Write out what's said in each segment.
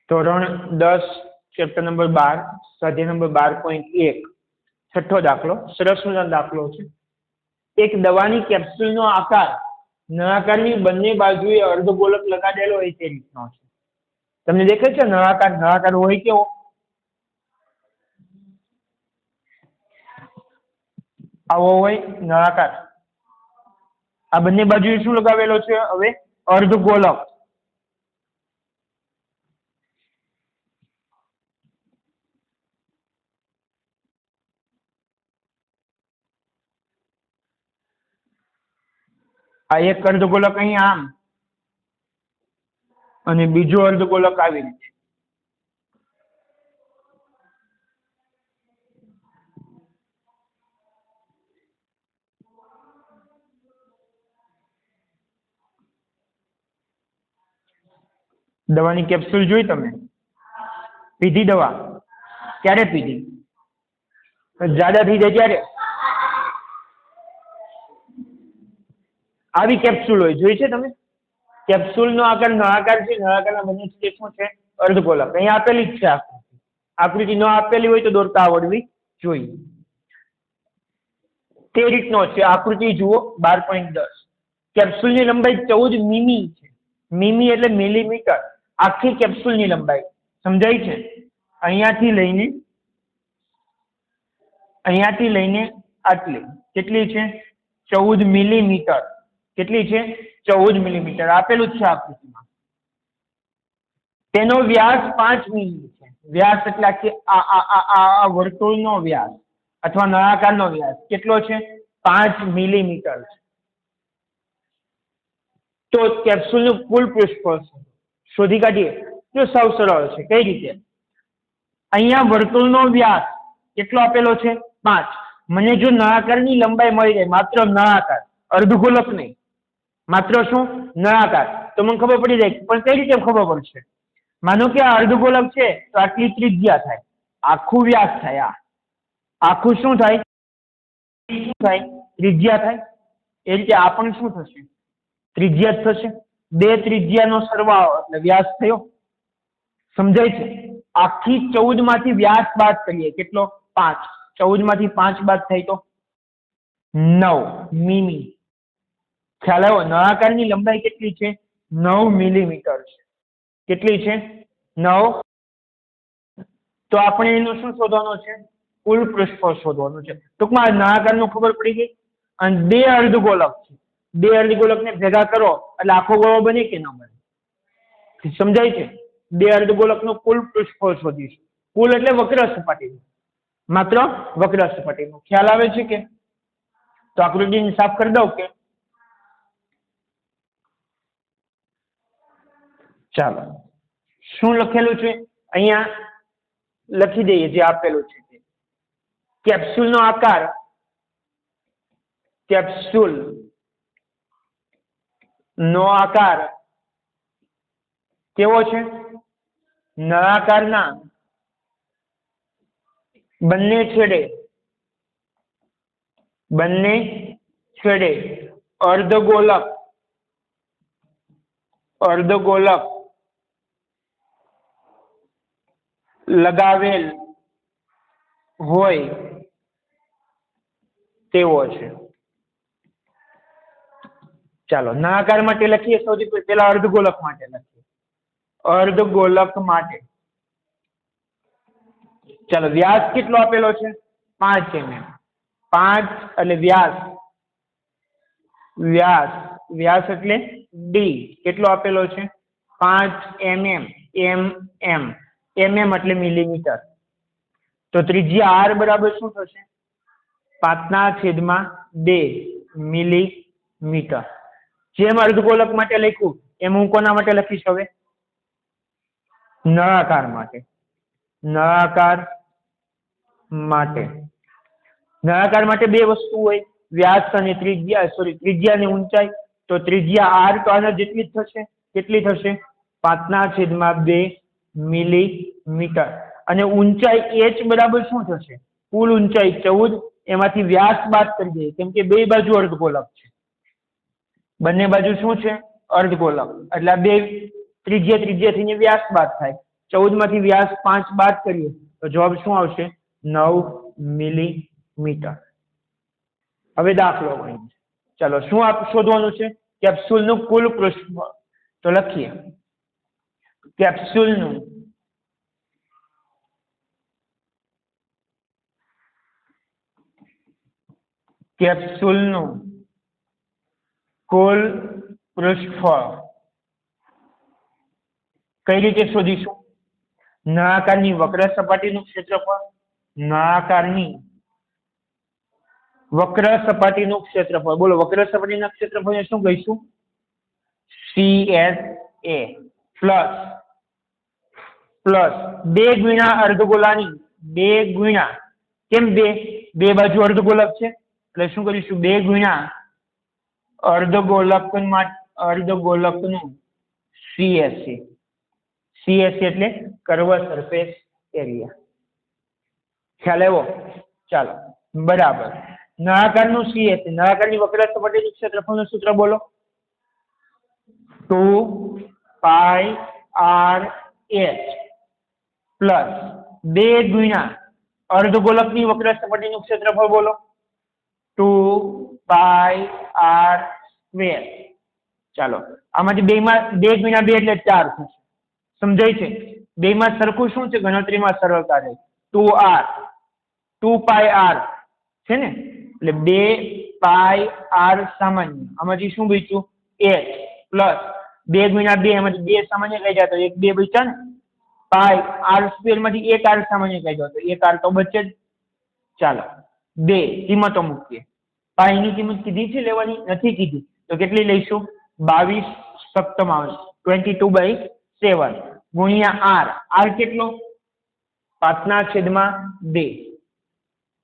ધોરણ 10 chapter number 12 સ્વાધ્યાય number 12.1 છઠ્ઠો દાખલો સરસ મજાનો દાખલો છે। એક દવાની કેપ્સ્યુલનો આકાર નળાકારની બંને બાજુએ અર્ધગોલક લગાડેલો હોય તે રીતનો છે। તમને દેખાય છે નળાકાર હોય કેવો? આવો હોય નળાકાર। આ બંને બાજુએ શું લગાવેલો છે? હવે અર્ધગોલક। આ એક અર્ધગોલક અહીંયા આમ અને બીજો અર્ધગોલક આવી રીતે। દવાની કેપ્સ્યુલ જોઈ તમે? પીધી દવા? ક્યારે પીધી? જાડા થઈ જાય ત્યારે? આવી કેપ્સ્યુલ હોય, જોઈ છે તમે? કેપ્સ્યુલનો આકાર નળાકાર છે, નળાકારના બંને છેડે શું છે? અર્ધગોલક। અહીંયા આપેલી જ છે આકૃતિ। આકૃતિ ન આપેલી હોય તો દોરતા આવડવી જોઈએ। તે રીતનો છે આકૃતિ જુઓ 12.10। કેપ્સ્યુલની લંબાઈ 14 મીમી છે। મીમી એટલે મિલીમીટર। આખી કેપ્સ્યુલની લંબાઈ સમજાય છે? અહીંયાથી લઈને આટલી કેટલી છે? 14 મિલીમીટર। કેટલી છે? 14 મિલીમીટર આપેલું જ છે આકૃતિમાં। તેનો વ્યાસ 5 મીમી છે। વ્યાસ એટલે કે આ વર્તુળનો વ્યાસ અથવા નળાકારનો વ્યાસ કેટલો છે? 5 મિલીમીટર છે। તો કેપ્સ્યુલનું કુલ પૃષ્ઠફળ શોધી કાઢીએ તો સાવ સરળ છે। કઈ રીતે? અહીંયા વર્તુળનો વ્યાસ કેટલો આપેલો છે? 5। મને જો નળાકારની લંબાઈ મળી જાય, માત્ર નળાકાર, અર્ધગોલક નહીં, માત્ર શું? નળાકાર, તો મને ખબર પડી જાય। પણ કઈ રીતે ખબર પડશે? માનો કે આ અર્ધગોલક છે તો આટલી ત્રિજ્યા થાય, આખું વ્યાસ થાય, આખું શું થાય? ત્રિજ્યા થાય। એ રીતે આ પણ શું થશે? ત્રિજ્યા જ થશે। બે ત્રિજ્યાનો સરવાળો એટલે વ્યાસ થયો। સમજાય છે? આખી 14 માંથી વ્યાસ બાદ કરીએ, કેટલો? 5। 14 માંથી 5 બાદ થાય તો 9 મીમી। ખ્યાલ આવ્યો? નળાકારની લંબાઈ કેટલી છે? 9 મિલીમીટર છે। કેટલી છે? 9। તો આપણે એનું શું શોધવાનું છે? કુલ પૃષ્ઠફળ શોધવાનું છે। ટૂંકમાં નળાકારનું ખબર પડી ગઈ। અને બે અર્ધગોલક છે, બે અર્ધગોલકને ભેગા કરો એટલે આખો ગોળો બને કે ન બને? સમજાય છે? બે અર્ધગોલકનું કુલ પૃષ્ઠફળ શોધીશું। કુલ એટલે વક્ર સપાટીનું, માત્ર વક્ર સપાટીનું। ખ્યાલ આવે છે કે? તો આકૃતિને સાફ કરી દઉં કે? ચાલો, શું લખેલું છે અહીંયા લખી દઈએ જે આપેલું છે તે। કેપ્સ્યુલનો આકાર, કેપ્સ્યુલ નો આકાર કેવો છે? નળાકારના બંને છેડે અર્ધગોલક લગાવેલ હોય તેવો છે। ચાલો નળાકાર માટે લખીએ। સૌથી પહેલા અર્ધગોલક માટે લખીએ। અર્ધગોલક માટે ચાલો વ્યાસ કેટલો આપેલો છે? 5 mm। 5 એટલે વ્યાસ એટલે ડી કેટલો આપેલો છે? 5 mm। mm એટલે મિલીમીટર। તો ત્રિજ્યા r બરાબર શું થશે? 5/2 મિલીમીટર। જેમ અર્ધગોલક માટે લખ્યું એમ હું કોના માટે લખીશ હવે? નળાકાર માટે। નળાકાર માટે બે વસ્તુ હોય, વ્યાસ અને ત્રિજ્યા અને ઊંચાઈ। તો ત્રિજ્યા r તો આના જેટલી જ થશે। કેટલી થશે? 5/2 મિલીમીટર। અને ઊંચાઈ h બરાબર શું થશે? કુલ ઊંચાઈ 14, એમાંથી વ્યાસ બાદ કરી દઈએ કેમ કે બે બાજુ અર્ધગોલક છે। બંને બાજુ શું છે? અર્ધગોલક। એટલે બે ત્રિજ્યા થઈને વ્યાસ બાદ થાય 14 માંથી વ્યાસ 5 બાદ કરીએ તો જવાબ શું આવશે? 9 મિલીમીટર. હવે દાખલો ગણીએ. ચાલો, શું શોધવાનું છે? કેપ્સ્યુલનું કુલ પૃષ્ઠફળ. તો લખીએ કેપ્સ્યુલનું કુલ પૃષ્ઠફળ કઈ રીતે શોધીશું? નળાકારની વક્ર સપાટીનું ક્ષેત્રફળ, નળાકારની વક્ર સપાટીનું ક્ષેત્રફળ. બોલો, વક્ર સપાટીના ક્ષેત્રફળને શું કહીશું? CSA પ્લસ 2 ગુણ્યા અર્ધગોળાની 2 ગુણ્યા, કેમ 2 બાજુ અર્ધગોળક છે એટલે શું કરીશું? 2 ગુણ્યા અર્ધગોળકનું CSA. CSA એટલે કર્વ સરફેસ એરિયા. ખ્યાલ આવ્યો? ચાલો, બરાબર. નળાકારનું CSA, નળાકારની વક્ર સપાટીનું ક્ષેત્રફળનું સૂત્ર બોલો. 2πRH પ્લસ 2 ગુણ્યા અર્ધગોળકની વક્ર સપાટીનું ક્ષેત્રફળ બોલો. 2πR². ચાલો, આમાંથી 2 ગુણ્યા 2 એટલે 4 થશે. સમજાય છે? 2 માં સરખું શું છે? ગણતરીમાં સરળતા રહે. 2πR છે ને, એટલે 2πR સામાન્ય. આમાંથી શું બચ્યું? H પ્લસ 2 ગુણ્યા 2, એમાંથી 2 સામાન્ય કઈ જાય તો 1 2 બચ્યા ને. પાઈ R² માંથી 1 R સામાન્ય કઈ જાય તો 1 R તો બચે જ. ચાલો, 2 કિંમતો મૂકીએ. પાઈની કિંમત કીધી છે લેવાની? નથી કીધી. તો કેટલી લઈશું? 22 સપ્તમાંશ 22/7 ગુણ્યા R. R કેટલો? 5/2.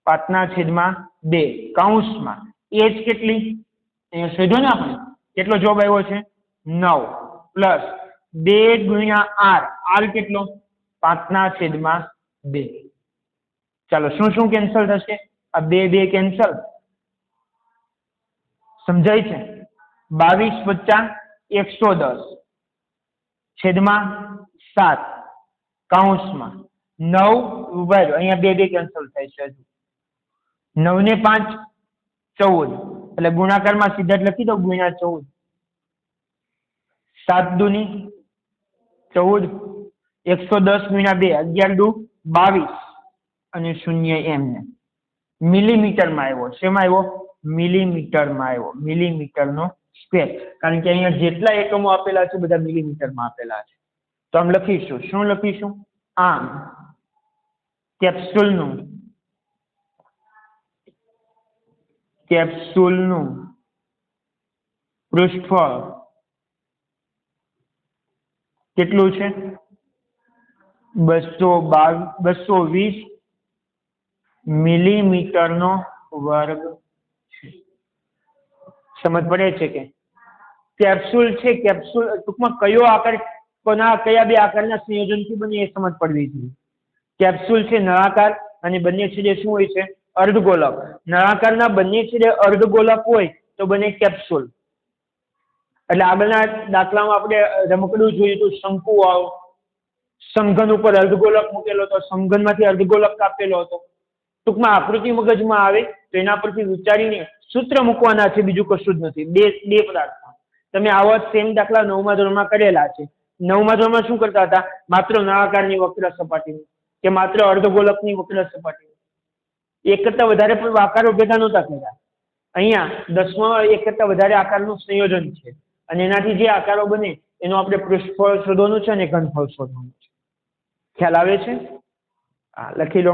5/2 કૌંસમાં H કેટલી? અહીંયા શોધો ને આપણે. કેટલો જવાબ આવ્યો છે? 9 પ્લસ 2 ગુણ્યા R. R કેટલો? 5/2. ચાલો, શું કેન્સલ થશે? આ 2 કેન્સલ. સમજાય છે? 22 વત્તા 110 છેદમાં 7 કૌંસમાં 9 ઉભા. અહીંયા 2 કેન્સલ થાય છે. 9 ને 5 14, એટલે ગુણાકારમાં સીધા જ લખી દો ગુણ્યા 14. 7 દુની 14, 110 ગુણ્યા 2 11 દુ 22 અને 0 એમને મિલીમીટરમાં આવ્યો. શેમાં આવ્યો? મિલીમીટરમાં આવ્યો. મિલીમીટરનો સ્ક્વેર. કારણ કે અહીંયા જેટલા એકમો આપેલા છે બધા મિલીમીટરમાં આપેલા છે. તો આમ લખીશું. શું લખીશું? આમ કેપ્સ્યુલનું પૃષ્ઠફળ કેટલું છે? 220 મિલીમીટરનો વર્ગ છે. સમજ પડે છે કે કેપ્સ્યુલ છે, કેપ્સ્યુલ ટૂંકમાં કયો આકાર, કયા 2 આકારના સંયોજનથી બને એ સમજ પડવી જોઈએ. કેપ્સ્યુલ છે નળાકાર અને બંને છેડે શું હોય છે? અર્ધગોળક. નળાકારના બંને છેડે અર્ધગોળક હોય તો બને કેપ્સ્યુલ. એટલે આગળના દાખલામાં આપણે રમકડું જોયું હતું, શંકુ વાળો. સમઘન ઉપર અર્ધગોળક મૂકેલો હતો, સમઘનમાંથી અર્ધગોળક કાપેલો હતો. ટૂંકમાં આકૃતિ મગજમાં આવે તો એના પરથી વિચારીને સૂત્ર મૂકવાના છે, બીજું કશું જ નથી. બે પદાર્થમાં તમે આવા સેમ દાખલા 9મા ધોરણમાં કરેલા છે. 9મા ધોરણમાં શું કરતા હતા? માત્ર નળાકારની વક્ર સપાટીનું કે માત્ર અર્ધગોળકની વક્ર સપાટીનું. એક કરતા વધારે પણ આકારો ભેગા નહોતા કર્યા. અહીંયા 10મા એક કરતા વધારે આકારનું સંયોજન છે અને એનાથી જે આકારો બને એનું આપણે પૃષ્ઠફળ શોધવાનું છે અને ઘનફળ શોધવાનું છે. ખ્યાલ આવે છે? હા, લખી લો.